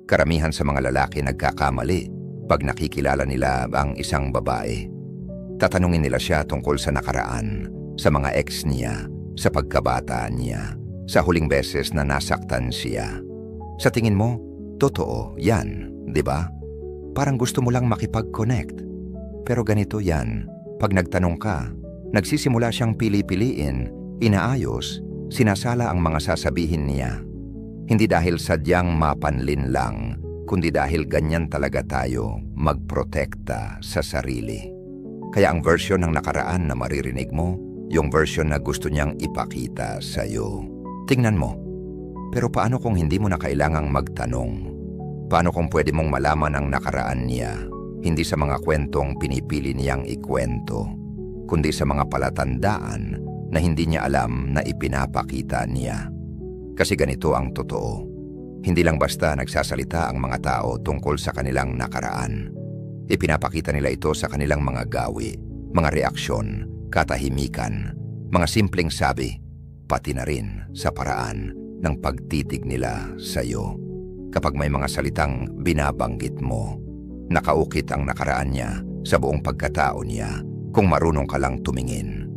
Karamihan sa mga lalaki nagkakamali pag nakikilala nila ang isang babae. Tatanungin nila siya tungkol sa nakaraan, sa mga ex niya, sa pagkabata niya, sa huling beses na nasaktan siya. Sa tingin mo, totoo yan, di ba? Parang gusto mo lang makipag-connect. Pero ganito yan, pag nagtanong ka, nagsisimula siyang pili-piliin, inaayos, sinasala ang mga sasabihin niya. Hindi dahil sadyang mapanlin lang, kundi dahil ganyan talaga tayo magprotekta sa sarili. Kaya ang version ng nakaraan na maririnig mo, yung version na gusto niyang ipakita sa'yo. Tingnan mo. Pero paano kung hindi mo na kailangang magtanong? Paano kung pwede mong malaman ang nakaraan niya, hindi sa mga kwentong pinipili niyang ikwento, kundi sa mga palatandaan na hindi niya alam na ipinapakita niya? Kasi ganito ang totoo. Hindi lang basta nagsasalita ang mga tao tungkol sa kanilang nakaraan. Ipinapakita nila ito sa kanilang mga gawi, mga reaksyon, katahimikan, mga simpleng sabi, pati na rin sa paraan ng pagtitig nila sa iyo. Kapag may mga salitang binabanggit mo, nakaukit ang nakaraan niya sa buong pagkatao niya kung marunong ka lang tumingin.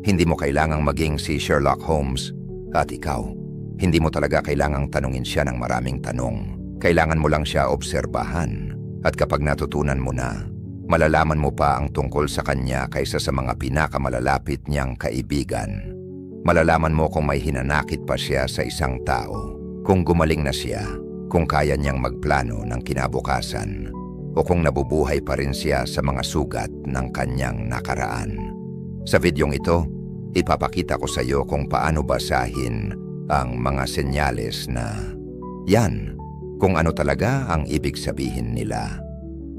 Hindi mo kailangang maging si Sherlock Holmes at ikaw. Hindi mo talaga kailangang tanungin siya ng maraming tanong. Kailangan mo lang siya obserbahan. At kapag natutunan mo na, malalaman mo pa ang tungkol sa kanya kaysa sa mga pinakamalalapit niyang kaibigan. Malalaman mo kung may hinanakit pa siya sa isang tao, kung gumaling na siya, kung kaya niyang magplano ng kinabukasan, o kung nabubuhay pa rin siya sa mga sugat ng kanyang nakaraan. Sa videong ito, ipapakita ko sa iyo kung paano basahin ang mga senyales na yan, kung ano talaga ang ibig sabihin nila,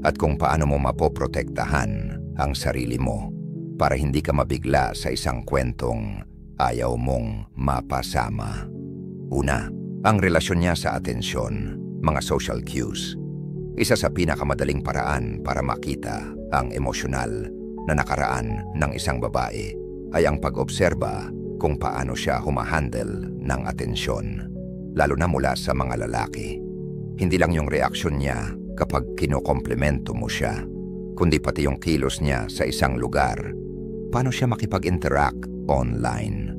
at kung paano mo mapoprotektahan ang sarili mo para hindi ka mabigla sa isang kwentong ayaw mong mapasama. Una, ang relasyon niya sa atensyon, mga social cues. Isa sa pinakamadaling paraan para makita ang emosyonal na nakaraan ng isang babae ay ang pag-obserba kung paano siya humahandle ng atensyon, lalo na mula sa mga lalaki. Hindi lang yung reaksyon niya kapag kinokomplemento mo siya, kundi pati yung kilos niya sa isang lugar. Paano siya makipag-interact online?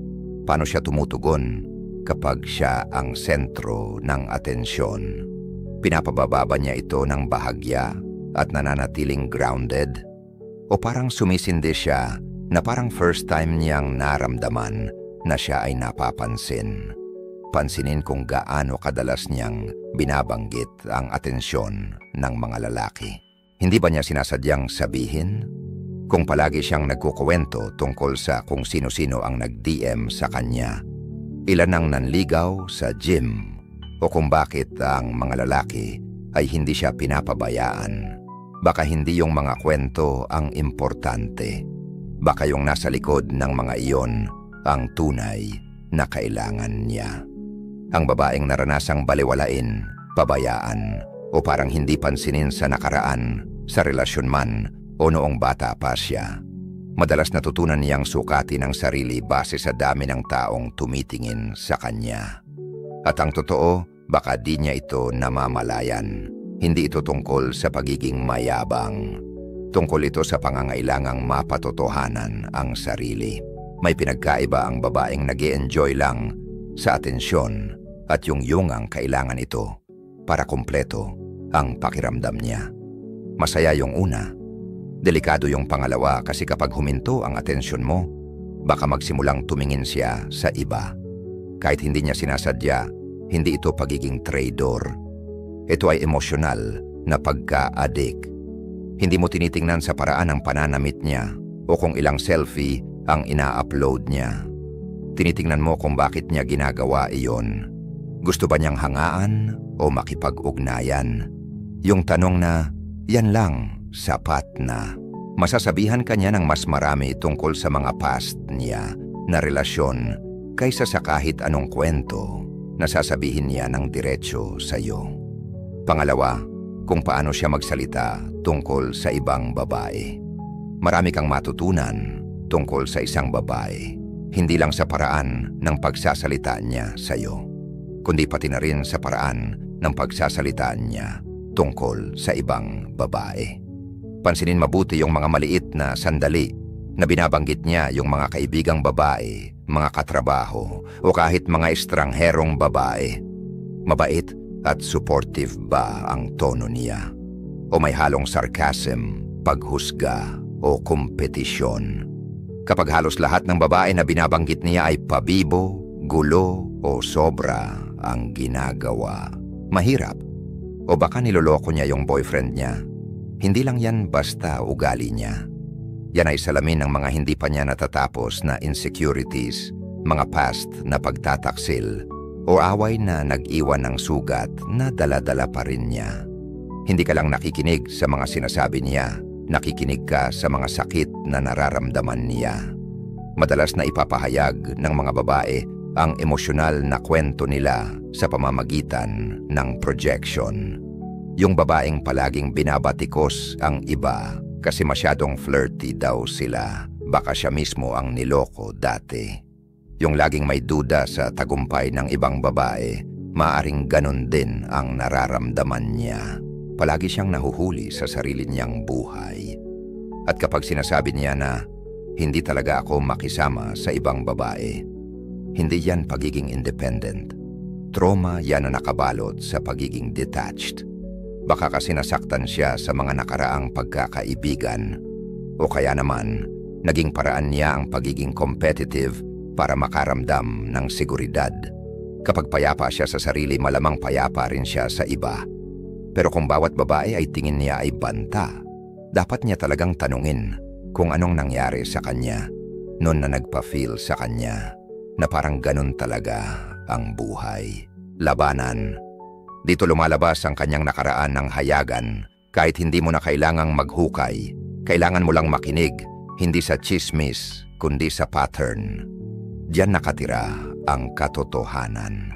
Paano siya tumutugon kapag siya ang sentro ng atensyon? Pinapababa ba niya ito ng bahagya at nananatiling grounded? O parang sumisindi siya na parang first time niyang naramdaman na siya ay napapansin? Pansinin kung gaano kadalas niyang binabanggit ang atensyon ng mga lalaki. Hindi ba niya sinasadyang sabihin? Kung palagi siyang nagkukuwento tungkol sa kung sino-sino ang nag-DM sa kanya, ilan ang nanligaw sa gym, o kung bakit ang mga lalaki ay hindi siya pinapabayaan. Baka hindi yung mga kwento ang importante. Baka yung nasa likod ng mga iyon ang tunay na kailangan niya. Ang babaeng naranasang baliwalain, pabayaan, o parang hindi pansinin sa nakaraan, sa relasyon man o noong bata pa siya, madalas natutunan niyang sukatin ang sarili base sa dami ng taong tumitingin sa kanya. At ang totoo, baka di niya ito namamalayan. Hindi ito tungkol sa pagiging mayabang. Tungkol ito sa pangangailangang mapatotohanan ang sarili. May pinagkaiba ang babaeng nag-e-enjoy lang sa atensyon at yung ang kailangan ito para kumpleto ang pakiramdam niya. Masaya yung una. Delikado yung pangalawa kasi kapag huminto ang atensyon mo, baka magsimulang tumingin siya sa iba. Kahit hindi niya sinasadya, hindi ito pagiging traidor. Ito ay emosyonal na pagka-addict. Hindi mo tinitingnan sa paraan ang pananamit niya o kung ilang selfie ang ina-upload niya. Tinitingnan mo kung bakit niya ginagawa iyon. Gusto ba niyang hangaan o makipag-ugnayan? Yung tanong na, yan lang, sapat na. Masasabihan ka niya ng mas marami tungkol sa mga past niya na relasyon kaysa sa kahit anong kwento na sasabihin niya ng diretsyo sa iyo. Pangalawa, kung paano siya magsalita tungkol sa ibang babae. Marami kang matutunan tungkol sa isang babae, hindi lang sa paraan ng pagsasalita niya sa iyo, kundi pati na rin sa paraan ng pagsasalitaan niya tungkol sa ibang babae. Pansinin mabuti yung mga maliit na sandali na binabanggit niya yung mga kaibigang babae, mga katrabaho o kahit mga estrangherong babae. Mabait at supportive ba ang tono niya? O may halong sarcasm, paghusga o kompetisyon? Kapag halos lahat ng babae na binabanggit niya ay pabibo, gulo o sobra ang ginagawa, mahirap. O baka niloloko niya yung boyfriend niya? Hindi lang yan basta ugali niya. Yan ay salamin ng mga hindi pa niya natatapos na insecurities, mga past na pagtataksil, o away na nag-iwan ng sugat na dala-dala pa rin niya. Hindi ka lang nakikinig sa mga sinasabi niya, nakikinig ka sa mga sakit na nararamdaman niya. Madalas na ipapahayag ng mga babae ang emosyonal na kwento nila sa pamamagitan ng projection. Yung babaeng palaging binabatikos ang iba kasi masyadong flirty daw sila. Baka siya mismo ang niloko dati. Yung laging may duda sa tagumpay ng ibang babae, maaring ganun din ang nararamdaman niya. Palagi siyang nahuhuli sa sarili niyang buhay. At kapag sinasabi niya na, hindi talaga ako makisama sa ibang babae, hindi yan pagiging independent. Trauma yan na nakabalot sa pagiging detached. Baka kasi nasaktan siya sa mga nakaraang pagkakaibigan o kaya naman naging paraan niya ang pagiging competitive para makaramdam ng seguridad. Kapag payapa siya sa sarili, malamang payapa rin siya sa iba. Pero kung bawat babae ay tingin niya ay banta, dapat niya talagang tanungin kung anong nangyari sa kanya noon na nagpa-feel sa kanya na parang ganun talaga ang buhay. Labanan. Dito lumalabas ang kanyang nakaraan ng hayagan. Kahit hindi mo na kailangang maghukay, kailangan mo lang makinig, hindi sa chismis, kundi sa pattern. Diyan nakatira ang katotohanan.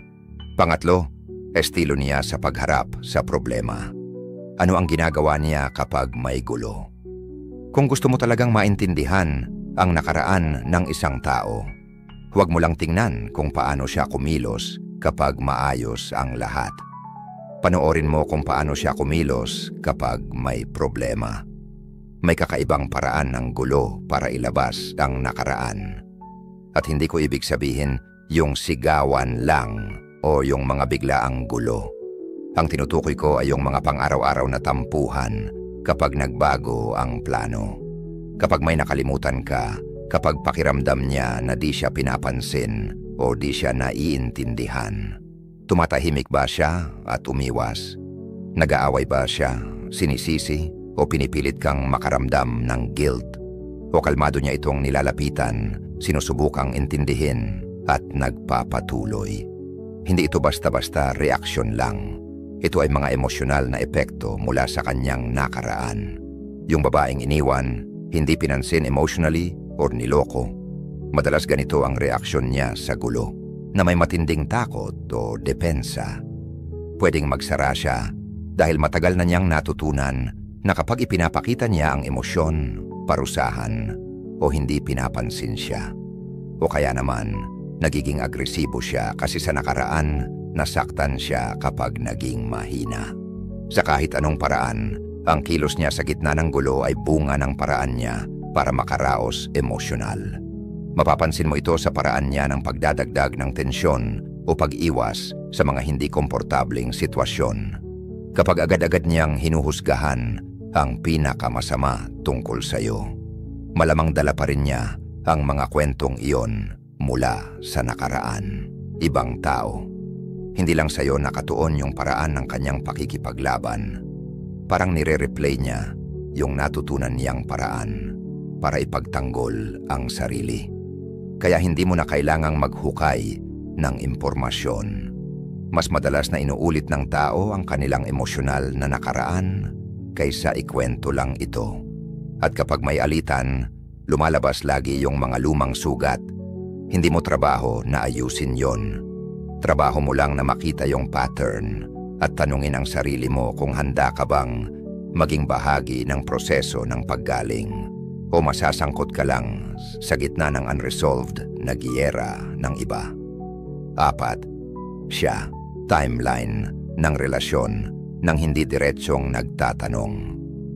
Pangatlo, estilo niya sa pagharap sa problema. Ano ang ginagawa niya kapag may gulo? Kung gusto mo talagang maintindihan ang nakaraan ng isang tao, huwag mo lang tingnan kung paano siya kumilos kapag maayos ang lahat. Panoorin mo kung paano siya kumilos kapag may problema. May kakaibang paraan ng gulo para ilabas ang nakaraan. At hindi ko ibig sabihin yung sigawan lang o yung mga biglaang gulo. Ang tinutukoy ko ay yung mga pang-araw-araw na tampuhan kapag nagbago ang plano. Kapag may nakalimutan ka, kapag pakiramdam niya na di siya pinapansin o di siya naiintindihan. Tumatahimik ba siya at umiwas? Nag-aaway ba siya, sinisisi o pinipilit kang makaramdam ng guilt? O kalmado niya itong nilalapitan, sinusubukang intindihin at nagpapatuloy? Hindi ito basta-basta reaksyon lang. Ito ay mga emosyonal na epekto mula sa kanyang nakaraan. Yung babaeng iniwan, hindi pinansin emotionally or niloko. Madalas ganito ang reaksyon niya sa gulo, na may matinding takot o depensa. Pwedeng magsara siya dahil matagal na niyang natutunan na kapag ipinapakita niya ang emosyon, parusahan o hindi pinapansin siya. O kaya naman, nagiging agresibo siya kasi sa nakaraan, nasaktan siya kapag naging mahina. Sa kahit anong paraan, ang kilos niya sa gitna ng gulo ay bunga ng paraan niya para makaraos emosyonal. Mapapansin mo ito sa paraan niya ng pagdadagdag ng tensyon o pag-iwas sa mga hindi komportabling sitwasyon. Kapag agad-agad niyang hinuhusgahan ang pinakamasama tungkol sa iyo, malamang dala pa rin niya ang mga kwentong iyon mula sa nakaraan. Ibang tao. Hindi lang sa iyo nakatuon yung paraan ng kanyang pakikipaglaban. Parang nire-replay niya yung natutunan niyang paraan para ipagtanggol ang sarili. Kaya hindi mo na kailangang maghukay ng impormasyon. Mas madalas na inuulit ng tao ang kanilang emosyonal na nakaraan kaysa ikwento lang ito. At kapag may alitan, lumalabas lagi yung mga lumang sugat. Hindi mo trabaho na ayusin yon. Trabaho mo lang na makita yung pattern at tanungin ang sarili mo kung handa ka bang maging bahagi ng proseso ng paggaling. O masasangkot ka lang sa gitna ng unresolved na giyera ng iba. 4. Siya, timeline ng relasyon nang hindi diretsyong nagtatanong.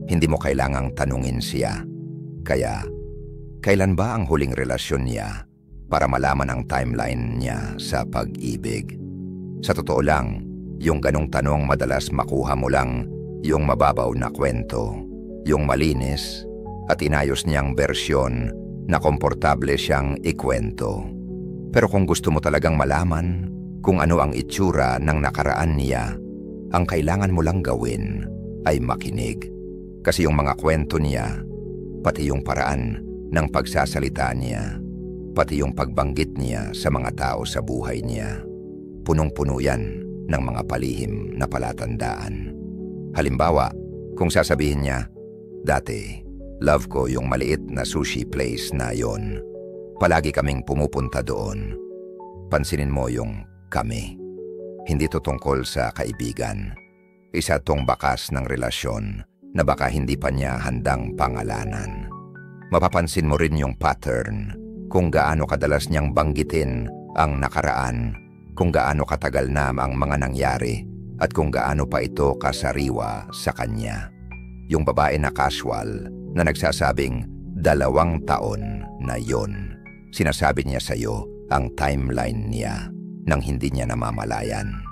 Hindi mo kailangang tanungin siya. Kaya, kailan ba ang huling relasyon niya para malaman ang timeline niya sa pag-ibig? Sa totoo lang, yung ganong tanong madalas makuha mo lang yung mababaw na kwento, yung malinis at inayos niyang bersyon na komportable siyang ikwento. Pero kung gusto mo talagang malaman kung ano ang itsura ng nakaraan niya, ang kailangan mo lang gawin ay makinig. Kasi yung mga kwento niya, pati yung paraan ng pagsasalita niya, pati yung pagbanggit niya sa mga tao sa buhay niya, punong-puno yan ng mga palihim na palatandaan. Halimbawa, kung sasabihin niya, dati, love ko yung maliit na sushi place na yon. Palagi kaming pumupunta doon. Pansinin mo yung kami. Hindi to tungkol sa kaibigan. Isa tong bakas ng relasyon na baka hindi pa niya handang pangalanan. Mapapansin mo rin yung pattern kung gaano kadalas niyang banggitin ang nakaraan, kung gaano katagal na ang mga nangyari at kung gaano pa ito kasariwa sa kanya. Yung babae na casual na nagsasabing 2 taon na yon. Sinasabi niya sa iyo ang timeline niya nang hindi niya namamalayan.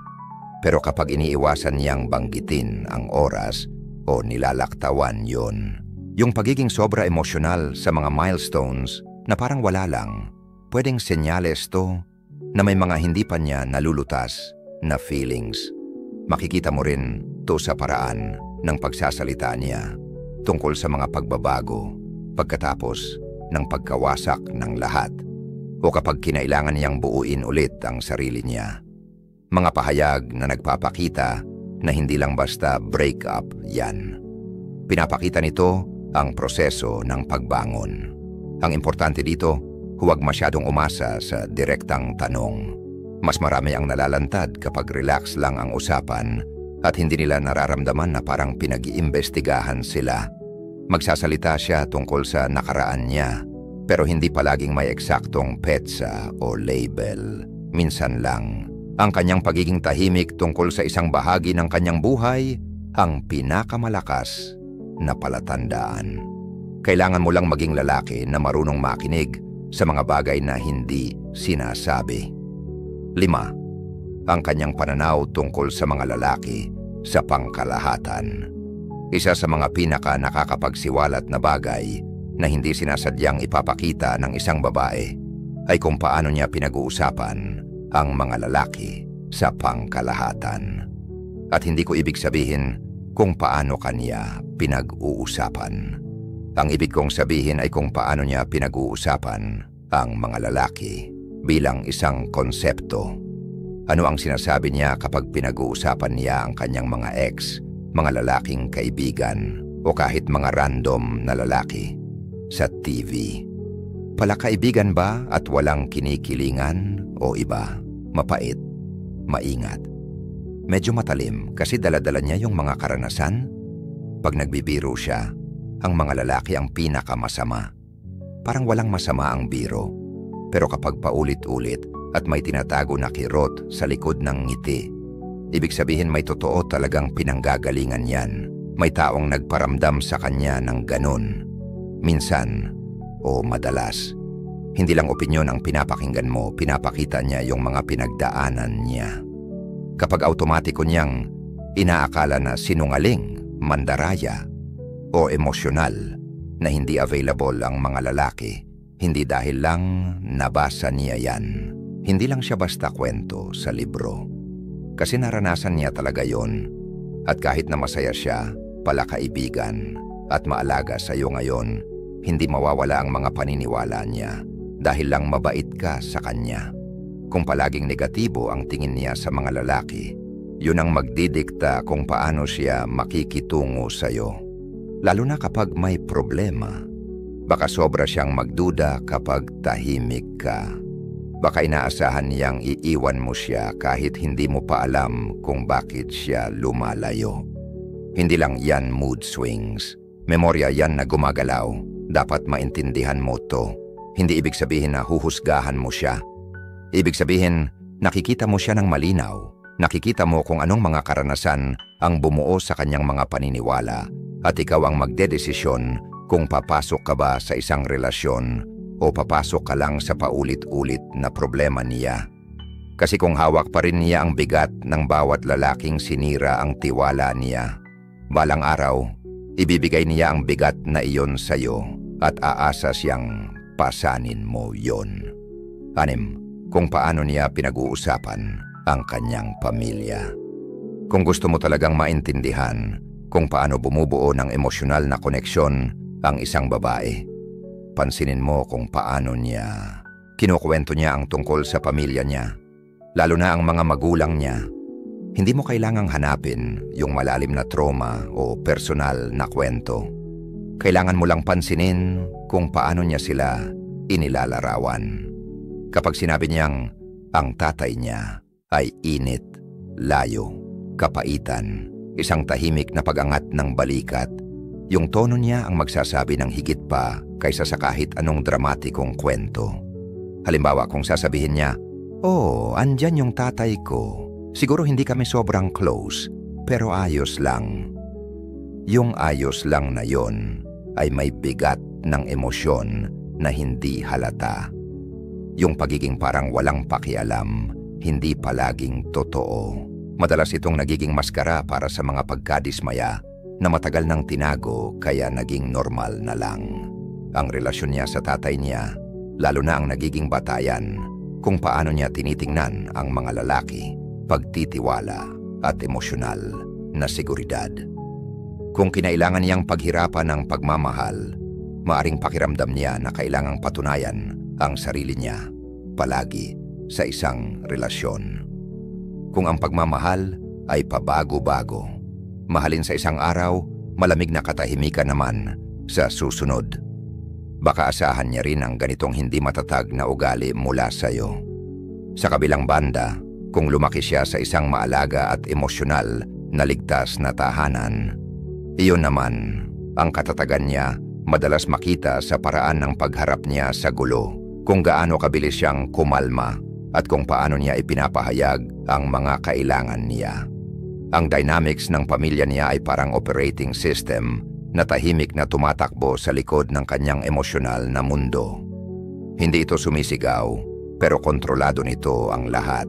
Pero kapag iniiwasan niyang banggitin ang oras o nilalaktawan yon, yung pagiging sobra emosyonal sa mga milestones na parang wala lang, pwedeng senyales to na may mga hindi pa niya nalulutas na feelings. Makikita mo rin to sa paraan ng pagsasalita niya tungkol sa mga pagbabago pagkatapos ng pagkawasak ng lahat o kapag kinailangan niyang buuin ulit ang sarili niya. Mga pahayag na nagpapakita na hindi lang basta breakup yan. Pinapakita nito ang proseso ng pagbangon. Ang importante dito, huwag masyadong umasa sa direktang tanong. Mas marami ang nalalantad kapag relax lang ang usapan at hindi nila nararamdaman na parang pinag-iimbestigahan sila. Magsasalita siya tungkol sa nakaraan niya, pero hindi palaging may eksaktong petsa o label. Minsan lang, ang kanyang pagiging tahimik tungkol sa isang bahagi ng kanyang buhay ang pinakamalakas na palatandaan. Kailangan mo lang maging lalaki na marunong makinig sa mga bagay na hindi sinasabi. 5. Ang kanyang pananaw tungkol sa mga lalaki sa pangkalahatan. Isa sa mga pinaka nakakapagsiwalat na bagay na hindi sinasadyang ipapakita ng isang babae ay kung paano niya pinag-uusapan ang mga lalaki sa pangkalahatan. At hindi ko ibig sabihin kung paano kanya pinag-uusapan. Ang ibig kong sabihin ay kung paano niya pinag-uusapan ang mga lalaki bilang isang konsepto. Ano ang sinasabi niya kapag pinag-uusapan niya ang kanyang mga ex, mga lalaking kaibigan o kahit mga random na lalaki sa TV? Palakaibigan ba at walang kinikilingan o iba? Mapait, maingat, medyo matalim kasi dala-dala niya yung mga karanasan? Pag nagbibiro siya, ang mga lalaki ang pinakamasama. Parang walang masama ang biro. Pero kapag paulit-ulit at may tinatago na kirot sa likod ng ngiti, ibig sabihin may totoo talagang pinanggagalingan yan. May taong nagparamdam sa kanya ng ganun. Minsan o madalas. Hindi lang opinyon ang pinapakinggan mo, pinapakita niya yung mga pinagdaanan niya. Kapag automatiko niyang inaakala na sinungaling, mandaraya, o emosyonal na hindi available ang mga lalaki, hindi dahil lang nabasa niya yan. Hindi lang siya basta kwento sa libro. Kasi naranasan niya talaga yon. At kahit na masaya siya, palakaibigan, at maalaga sa iyo ngayon, hindi mawawala ang mga paniniwala niya dahil lang mabait ka sa kanya. Kung palaging negatibo ang tingin niya sa mga lalaki, yun ang magdidikta kung paano siya makikitungo sa iyo. Lalo na kapag may problema. Baka sobra siyang magduda kapag tahimik ka. Baka inaasahan niyang iiwan mo siya kahit hindi mo pa alam kung bakit siya lumalayo. Hindi lang yan mood swings. Memorya yan na gumagalaw. Dapat maintindihan mo to. Hindi ibig sabihin na huhusgahan mo siya. Ibig sabihin, nakikita mo siya ng malinaw Nakikita mo kung anong mga karanasan ang bumuo sa kanyang mga paniniwala at ikaw ang magdedesisyon kung papasok ka ba sa isang relasyon o papasok ka lang sa paulit-ulit na problema niya. Kasi kung hawak pa rin niya ang bigat ng bawat lalaking sinira ang tiwala niya, balang araw, ibibigay niya ang bigat na iyon sa'yo at aasa siyang pasanin mo yon. 6. Kung paano niya pinag-uusapan ang kanyang pamilya. Kung gusto mo talagang maintindihan kung paano bumubuo ng emosyonal na koneksyon ang isang babae, pansinin mo kung paano niya kinukwento niya ang tungkol sa pamilya niya, lalo na ang mga magulang niya. Hindi mo kailangang hanapin yung malalim na trauma o personal na kwento. Kailangan mo lang pansinin kung paano niya sila inilalarawan. Kapag sinabi niyang ang tatay niya ay init, layo, kapaitan, isang tahimik na pag-angat ng balikat, yung tono niya ang magsasabi ng higit pa kaysa sa kahit anong dramatikong kwento. Halimbawa kung sasabihin niya, "Oh, andyan yung tatay ko. Siguro hindi kami sobrang close, pero ayos lang." Yung ayos lang na yon ay may bigat ng emosyon na hindi halata. Yung pagiging parang walang pakialam, hindi palaging totoo. Madalas itong nagiging maskara para sa mga pagkadismaya na matagal nang tinago kaya naging normal na lang. Ang relasyon niya sa tatay niya, lalo na ang nagiging batayan, kung paano niya tinitingnan ang mga lalaki, pagtitiwala at emosyonal na seguridad. Kung kinailangan niyang paghirapan ng pagmamahal, maaring pakiramdam niya na kailangang patunayan ang sarili niya palagi sa isang relasyon. Kung ang pagmamahal ay pabago-bago, mahalin sa isang araw, malamig na katahimikan naman sa susunod. Baka asahan niya rin ang ganitong hindi matatag na ugali mula sa iyo. Sa kabilang banda, kung lumaki siya sa isang maalaga at emosyonal na ligtas na tahanan, iyon naman, ang katatagan niya madalas makita sa paraan ng pagharap niya sa gulo, kung gaano kabilis siyang kumalma at kung paano niya ipinapahayag ang mga kailangan niya. Ang dynamics ng pamilya niya ay parang operating system na tahimik na tumatakbo sa likod ng kanyang emosyonal na mundo. Hindi ito sumisigaw, pero kontrolado nito ang lahat.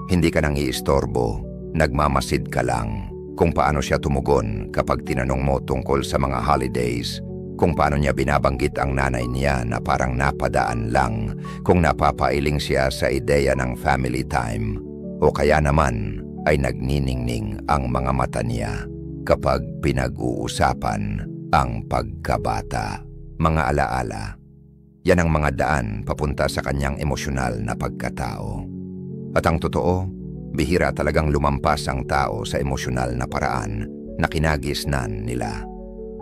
Hindi ka nang iistorbo, nagmamasid ka lang kung paano siya tumugon kapag tinanong mo tungkol sa mga holidays, kung paano niya binabanggit ang nanay niya na parang napadaan lang, kung napapailing siya sa ideya ng family time, o kaya naman ay nagniningning ang mga mata niya kapag pinag-uusapan ang pagkabata. Mga alaala, yan ang mga daan papunta sa kanyang emosyonal na pagkatao. At ang totoo, bihira talagang lumampas ang tao sa emosyonal na paraan na kinagisnan nila.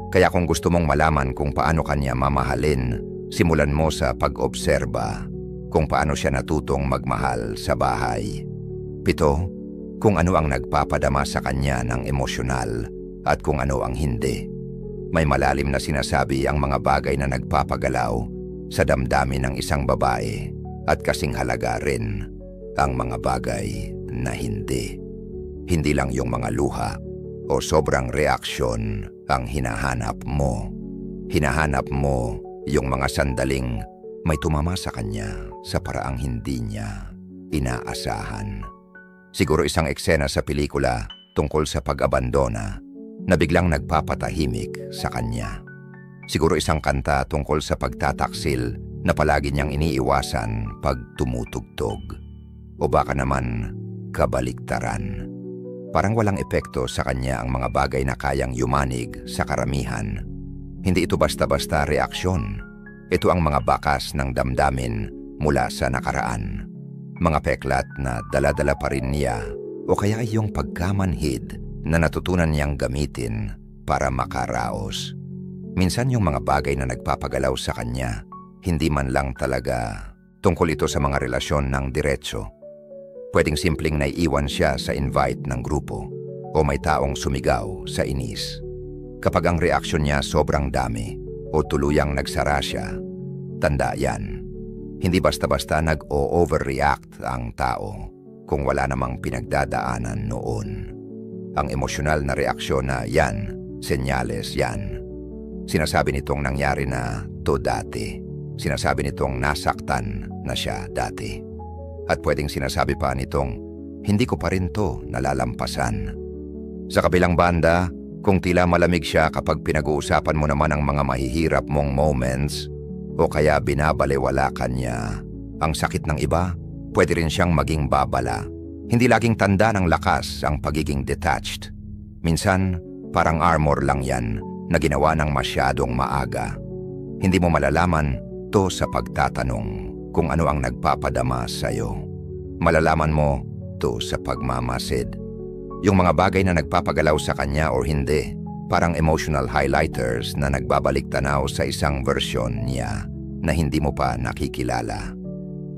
Kaya kung gusto mong malaman kung paano kanya mamahalin, simulan mo sa pag-obserba kung paano siya natutong magmahal sa bahay. 7. Kung ano ang nagpapadama sa kanya ng emosyonal at kung ano ang hindi. May malalim na sinasabi ang mga bagay na nagpapagalaw sa damdamin ng isang babae at kasing halaga rin ang mga bagay na hindi. Hindi lang yung mga luha o sobrang reaksyon ang hinahanap mo. Hinahanap mo yung mga sandaling may tumama sa kanya sa paraang hindi niya inaasahan. Siguro isang eksena sa pelikula tungkol sa pag-abandona na biglang nagpapatahimik sa kanya. Siguro isang kanta tungkol sa pagtataksil na palagi niyang iniiwasan pag tumutugtog. O baka naman kabaliktaran. Parang walang epekto sa kanya ang mga bagay na kayang yumanig sa karamihan. Hindi ito basta-basta reaksyon. Ito ang mga bakas ng damdamin mula sa nakaraan. Mga peklat na dala-dala pa rin niya o kaya ay yung pagkamanhid na natutunan niyang gamitin para makaraos. Minsan yung mga bagay na nagpapagalaw sa kanya, hindi man lang talaga tungkol ito sa mga relasyon ng diretso. Pwedeng simpleng naiiwan siya sa invite ng grupo o may taong sumigaw sa inis. Kapag ang reaksyon niya sobrang dami o tuluyang nagsara siya, tanda yan. Hindi basta-basta nag-o-overreact ang tao. kung wala namang pinagdadaanan noon. Ang emosyonal na reaksyon na yan, senyales yan. Sinasabi nitong nangyari na to dati. Sinasabi nitong nasaktan na siya dati. At pwedeng sinasabi pa nitong hindi ko pa rin to nalalampasan. Sa kabilang banda, kung tila malamig siya kapag pinag-uusapan mo naman ang mga mahihirap mong moments o kaya binabalewala ka niya, ang sakit ng iba, pwede rin siyang maging babala. Hindi laging tanda ng lakas ang pagiging detached. Minsan, parang armor lang yan na ginawa ng masyadong maaga. Hindi mo malalaman to sa pagtatanong kung ano ang nagpapadama sa'yo. Malalaman mo to sa pagmamasid. Yung mga bagay na nagpapagalaw sa kanya o hindi, parang emotional highlighters na nagbabalik tanaw sa isang versyon niya na hindi mo pa nakikilala.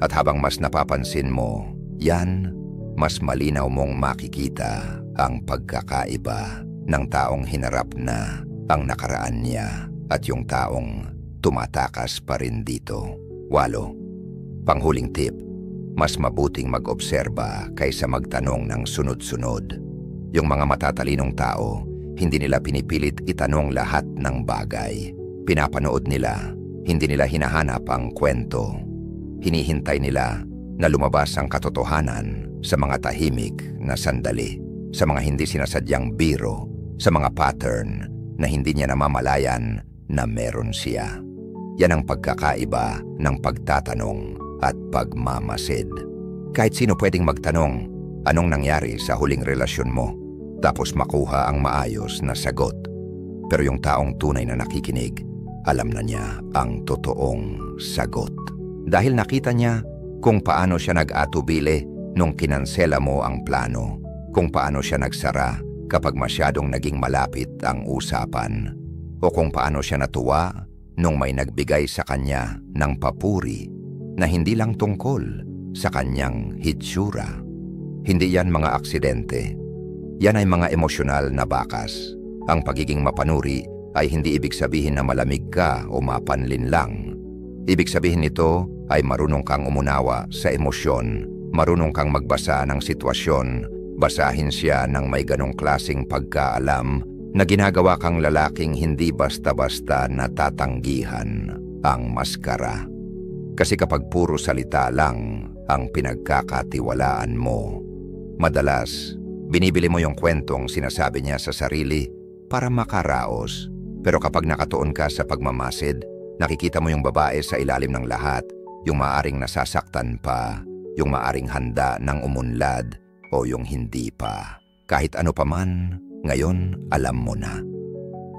At habang mas napapansin mo, yan, mas malinaw mong makikita ang pagkakaiba ng taong hinarap na ang nakaraan niya at yung taong tumatakas pa rin dito. 8. Panghuling tip, mas mabuting mag-obserba kaysa magtanong ng sunod-sunod. Yung mga matatalinong tao, hindi nila pinipilit itanong lahat ng bagay. Pinapanood nila, hindi nila hinahanap ang kwento. Hinihintay nila na lumabas ang katotohanan sa mga tahimik na sandali, sa mga hindi sinasadyang biro, sa mga pattern na hindi niya namamalayan na meron siya. Yan ang pagkakaiba ng pagtatanong at pagmamasid. Kahit sino pwedeng magtanong, anong nangyari sa huling relasyon mo? Tapos makuha ang maayos na sagot. Pero yung taong tunay na nakikinig, alam na niya ang totoong sagot. Dahil nakita niya kung paano siya nag-atubili nung kinansela mo ang plano, kung paano siya nagsara kapag masyadong naging malapit ang usapan, o kung paano siya natuwa nung may nagbigay sa kanya ng papuri na hindi lang tungkol sa kanyang hitsura. Hindi yan mga aksidente. Yan ay mga emosyonal na bakas. Ang pagiging mapanuri ay hindi ibig sabihin na malamig ka o mapanlin lang. Ibig sabihin nito ay marunong kang umunawa sa emosyon, marunong kang magbasa ng sitwasyon, basahin siya ng may ganong klaseng pagkaalam na ginagawa kang lalaking hindi basta-basta natatanggihan ang maskara. Kasi kapag puro salita lang ang pinagkakatiwalaan mo, madalas binibili mo yung kwentong sinasabi niya sa sarili para makaraos. Pero kapag nakatuon ka sa pagmamasid, nakikita mo yung babae sa ilalim ng lahat, yung maaring nasasaktan pa, yung maaring handa ng umunlad o yung hindi pa. Kahit ano pa man, ngayon alam mo na.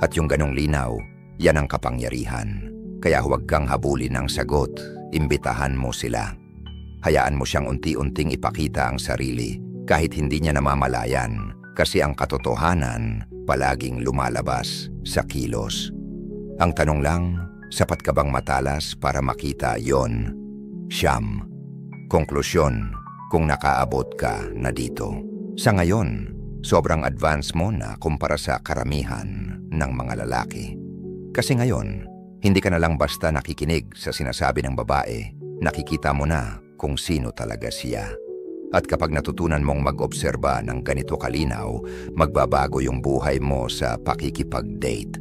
At yung ganong linaw, yan ang kapangyarihan. Kaya huwag kang habulin ng sagot, imbitahan mo sila. Hayaan mo siyang unti-unting ipakita ang sarili kahit hindi niya namamalayan, kasi ang katotohanan palaging lumalabas sa kilos. Ang tanong lang, sapat ka bang matalas para makita yon? 9. Konklusyon, kung nakaabot ka na dito. Sa ngayon, sobrang advance mo na kumpara sa karamihan ng mga lalaki. Kasi ngayon, hindi ka na lang basta nakikinig sa sinasabi ng babae, nakikita mo na kung sino talaga siya. At kapag natutunan mong mag-obserba ng ganito kalinaw, magbabago yung buhay mo sa pakikipag-date.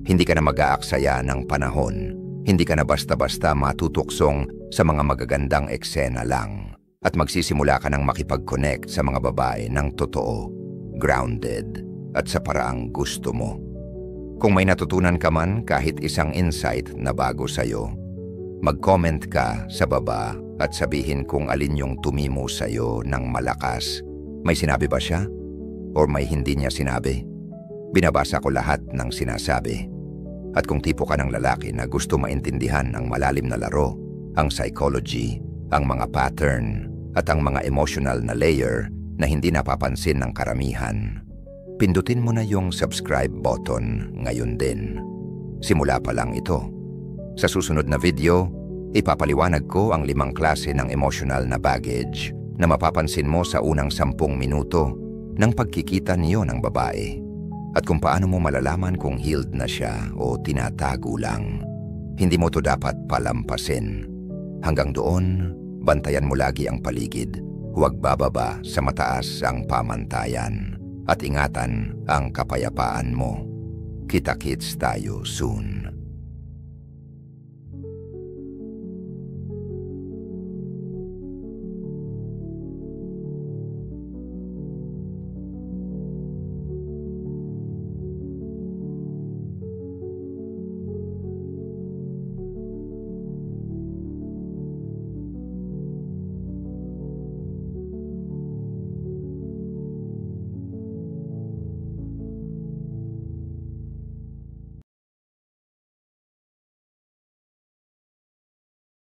Hindi ka na mag-aaksaya ng panahon. Hindi ka na basta-basta matutuksong sa mga magagandang eksena lang. At magsisimula ka ng makipag-connect sa mga babae ng totoo, grounded, at sa paraang gusto mo. Kung may natutunan ka man kahit isang insight na bago sa'yo, mag-comment ka sa baba at sabihin kung alin yung tumimo sa'yo ng malakas. May sinabi ba siya? Or may hindi niya sinabi? Binabasa ko lahat ng sinasabi. At kung tipo ka ng lalaki na gusto maintindihan ang malalim na laro, ang psychology, ang mga pattern, at ang mga emotional na layer na hindi napapansin ng karamihan, pindutin mo na yung subscribe button ngayon din. Simula pa lang ito. Sa susunod na video, ipapaliwanag ko ang 5 klase ng emotional na baggage na mapapansin mo sa unang 10 minuto ng pagkikita niyo ng babae. At kung paano mo malalaman kung healed na siya o tinatago lang. Hindi mo to dapat palampasin. Hanggang doon, bantayan mo lagi ang paligid. huwag bababa sa mataas ang pamantayan at ingatan ang kapayapaan mo. Kita-kits tayo soon.